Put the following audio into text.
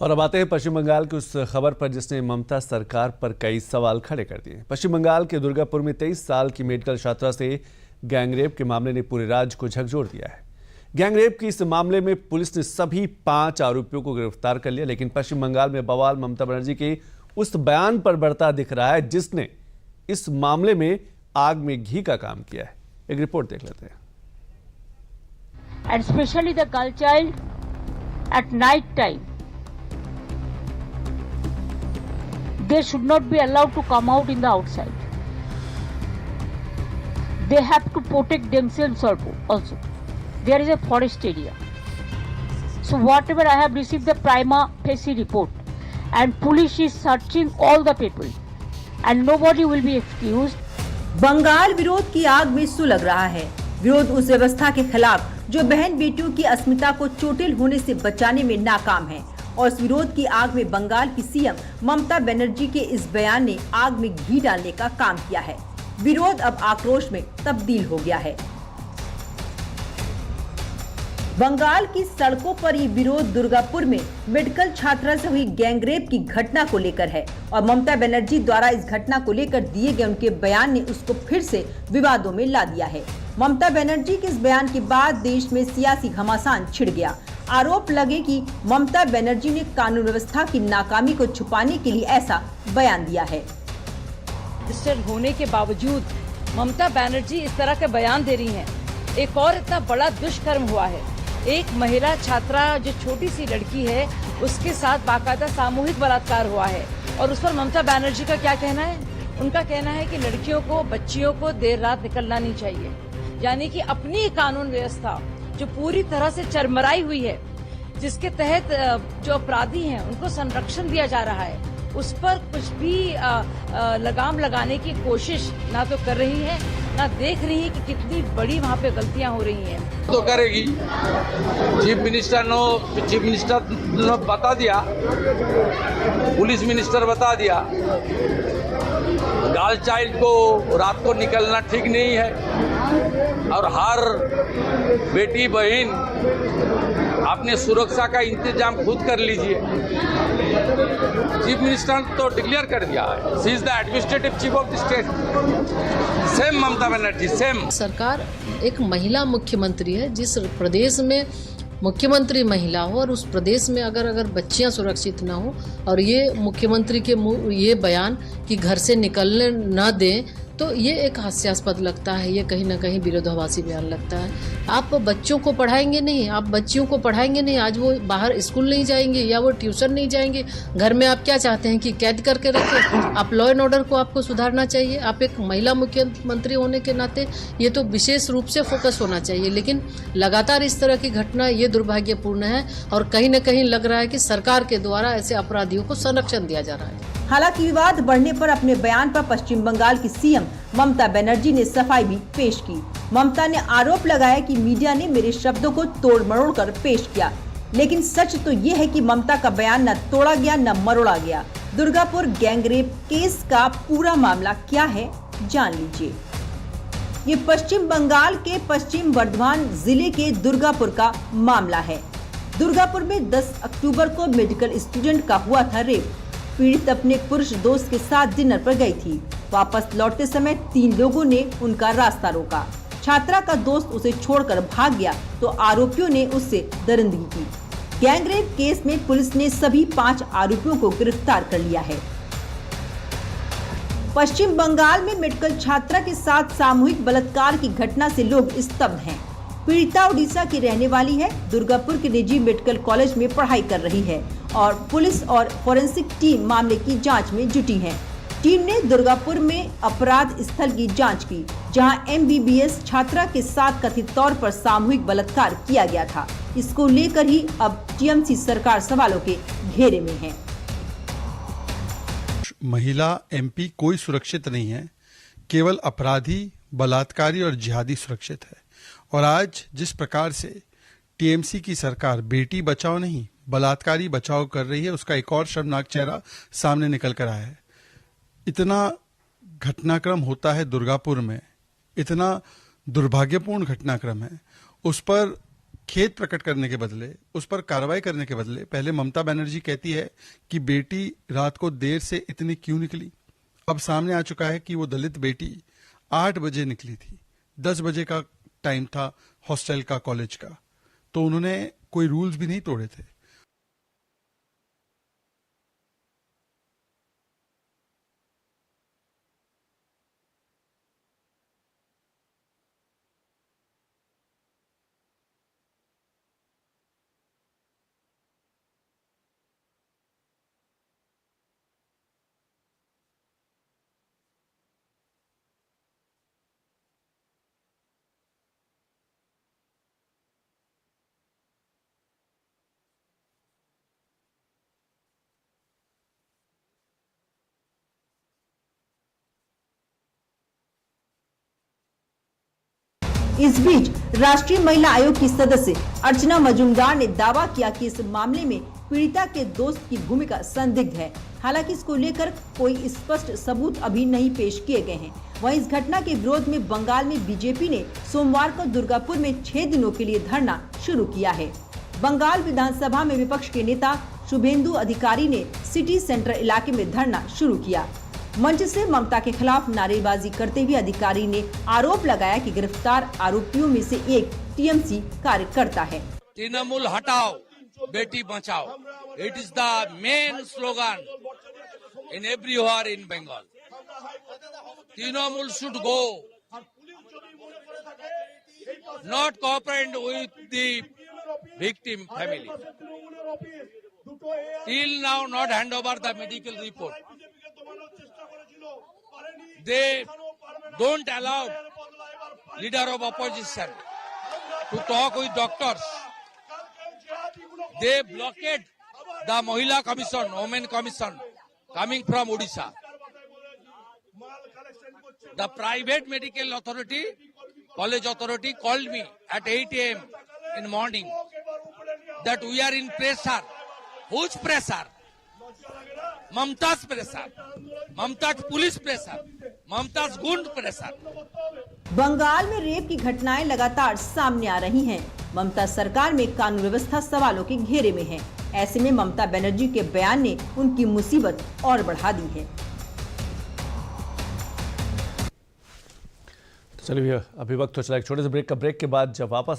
और अब आते हैं पश्चिम बंगाल की उस खबर पर जिसने ममता सरकार पर कई सवाल खड़े कर दिए। पश्चिम बंगाल के दुर्गापुर में 23 साल की मेडिकल छात्रा से गैंगरेप के मामले ने पूरे राज्य को झकझोर दिया है। गैंगरेप के इस मामले में पुलिस ने सभी 5 आरोपियों को गिरफ्तार कर लिया, लेकिन पश्चिम बंगाल में बवाल ममता बनर्जी के उस बयान पर बढ़ता दिख रहा है जिसने इस मामले में आग में घी का काम किया है। एक रिपोर्ट देख लेते हैं। And especially the girl child at night time, they should not be allowed to come out in the outside. They have to protect themselves also. There is a forest area. So whatever I have received the prima facie report, and police is searching all the people, and nobody will be excused. Bengal विरोध की आग में सुलग रहा है। विरोध उस व्यवस्था के खिलाफ जो बहन बेटियों की अस्मिता को चोटिल होने से बचाने में नाकाम है, और इस विरोध की आग में बंगाल की सीएम ममता बनर्जी के इस बयान ने आग में घी डालने का काम किया है। विरोध अब आक्रोश में तब्दील हो गया है। बंगाल की सड़कों पर ये विरोध दुर्गापुर में मेडिकल छात्रा से हुई गैंगरेप की घटना को लेकर है, और ममता बनर्जी द्वारा इस घटना को लेकर दिए गए उनके बयान ने उसको फिर से विवादों में ला दिया है। ममता बनर्जी के इस बयान के बाद देश में सियासी घमासान छिड़ गया। आरोप लगे कि ममता बनर्जी ने कानून व्यवस्था की नाकामी को छुपाने के लिए ऐसा बयान दिया है। रजिस्टर होने के बावजूद ममता बनर्जी इस तरह के बयान दे रही हैं। एक और इतना बड़ा दुष्कर्म हुआ है। एक महिला छात्रा जो छोटी सी लड़की है उसके साथ बाकायदा सामूहिक बलात्कार हुआ है, और उस पर ममता बनर्जी का क्या कहना है? उनका कहना है कि लड़कियों को, बच्चियों को देर रात निकलना नहीं चाहिए, यानी कि अपनी कानून व्यवस्था जो पूरी तरह से चरमराई हुई है, जिसके तहत जो अपराधी हैं उनको संरक्षण दिया जा रहा है, उस पर कुछ भी लगाम लगाने की कोशिश ना तो कर रही है, ना देख रही है कि कितनी बड़ी वहाँ पे गलतियां हो रही हैं। तो करेगी। चीफ मिनिस्टर ने बता दिया, पुलिस मिनिस्टर बता दिया, गर्ल चाइल्ड को रात को निकलना ठीक नहीं है, और हर बेटी बहन अपने सुरक्षा का इंतजाम खुद कर लीजिए। चीफ मिनिस्टर ने तो डिक्लेयर कर दिया है, she is the administrative chief of the state. Same Mamata Banerjee, same. सरकार एक महिला मुख्यमंत्री है, जिस प्रदेश में मुख्यमंत्री महिला हो और उस प्रदेश में अगर बच्चियां सुरक्षित ना हो, और ये मुख्यमंत्री के ये बयान कि घर से निकलने न दें, तो ये एक हास्यास्पद लगता है। ये कहीं ना कहीं विरोधाभासी बयान लगता है। आप बच्चों को पढ़ाएंगे नहीं, आप बच्चियों को पढ़ाएंगे नहीं, आज वो बाहर स्कूल नहीं जाएंगे या वो ट्यूशन नहीं जाएंगे, घर में आप क्या चाहते हैं कि कैद करके रखें? आप लॉ एंड ऑर्डर को आपको सुधारना चाहिए। आप एक महिला मुख्यमंत्री होने के नाते ये तो विशेष रूप से फोकस होना चाहिए, लेकिन लगातार इस तरह की घटना ये दुर्भाग्यपूर्ण है, और कहीं ना कहीं लग रहा है कि सरकार के द्वारा ऐसे अपराधियों को संरक्षण दिया जा रहा है। हालांकि विवाद बढ़ने पर अपने बयान पर पश्चिम बंगाल की सीएम ममता बनर्जी ने सफाई भी पेश की। ममता ने आरोप लगाया कि मीडिया ने मेरे शब्दों को तोड़ मरोड़ कर पेश किया, लेकिन सच तो ये है कि ममता का बयान न तोड़ा गया न मरोड़ा गया। दुर्गापुर गैंगरेप केस का पूरा मामला क्या है, जान लीजिए। ये पश्चिम बंगाल के पश्चिम बर्धमान जिले के दुर्गापुर का मामला है। दुर्गापुर में 10 अक्टूबर को मेडिकल स्टूडेंट का हुआ था रेप। पीड़ित अपने पुरुष दोस्त के साथ डिनर पर गई थी। वापस लौटते समय 3 लोगों ने उनका रास्ता रोका। छात्रा का दोस्त उसे छोड़कर भाग गया तो आरोपियों ने उससे दरिंदगी की। गैंगरेप केस में पुलिस ने सभी 5 आरोपियों को गिरफ्तार कर लिया है। पश्चिम बंगाल में मेडिकल छात्रा के साथ सामूहिक बलात्कार की घटना से लोग स्तब्ध हैं। पीड़िता उड़ीसा की रहने वाली है, दुर्गापुर के निजी मेडिकल कॉलेज में पढ़ाई कर रही है, और पुलिस और फोरेंसिक टीम मामले की जांच में जुटी है। टीम ने दुर्गापुर में अपराध स्थल की जांच की, जहां MBBS छात्रा के साथ कथित तौर पर सामूहिक बलात्कार किया गया था। इसको लेकर ही अब TMC सरकार सवालों के घेरे में है। महिला MP कोई सुरक्षित नहीं है, केवल अपराधी, बलात्कारी और जिहादी सुरक्षित है। और आज जिस प्रकार से TMC की सरकार बेटी बचाओ नहीं बलात्कारी बचाओ कर रही है, उसका एक और शर्मनाक चेहरा सामने निकल कर आया है। इतना घटनाक्रम होता है दुर्गापुर में, इतना दुर्भाग्यपूर्ण घटनाक्रम है, उस पर खेद प्रकट करने के बदले, उस पर कार्रवाई करने के बदले पहले ममता बनर्जी कहती है कि बेटी रात को देर से इतनी क्यों निकली। अब सामने आ चुका है कि वो दलित बेटी 8 बजे निकली थी, 10 बजे का टाइम था हॉस्टल का, कॉलेज का, तो उन्होंने कोई रूल्स भी नहीं तोड़े थे। इस बीच राष्ट्रीय महिला आयोग की सदस्य अर्चना मजूमदार ने दावा किया कि इस मामले में पीड़िता के दोस्त की भूमिका संदिग्ध है। हालांकि इसको लेकर कोई स्पष्ट सबूत अभी नहीं पेश किए गए हैं। वहीं इस घटना के विरोध में बंगाल में बीजेपी ने सोमवार को दुर्गापुर में 6 दिनों के लिए धरना शुरू किया है। बंगाल विधानसभा में विपक्ष के नेता शुभेंदु अधिकारी ने सिटी सेंटर इलाके में धरना शुरू किया। मंच से ममता के खिलाफ नारेबाजी करते हुए अधिकारी ने आरोप लगाया कि गिरफ्तार आरोपियों में से एक टीएमसी कार्यकर्ता है। तृणमूल हटाओ, बेटी बचाओ, it is the main slogan in everywhere in Bengal. Trinamool should go, not cooperate with the victim family. Till now not hand over the medical report. They don't allow leader of opposition to talk with doctors. They blockade the Mahila Commission, Women Commission coming from Odisha. The private medical authority, college authority called me at 8 a.m. in morning that we are in pressure. Whose pressure? Mamta's pressure. Mamta's police pressure. Mamta's gund pressure. Bengal में rape की घटनाएं लगातार सामने आ रही हैं। ममता सरकार में कानून व्यवस्था सवालों के घेरे में है। ऐसे में ममता बनर्जी के बयान ने उनकी मुसीबत और बढ़ा दी है। चलिए अभी वक्त हो चला एक छोटे से ब्रेक का। ब्रेक के बाद जब वापस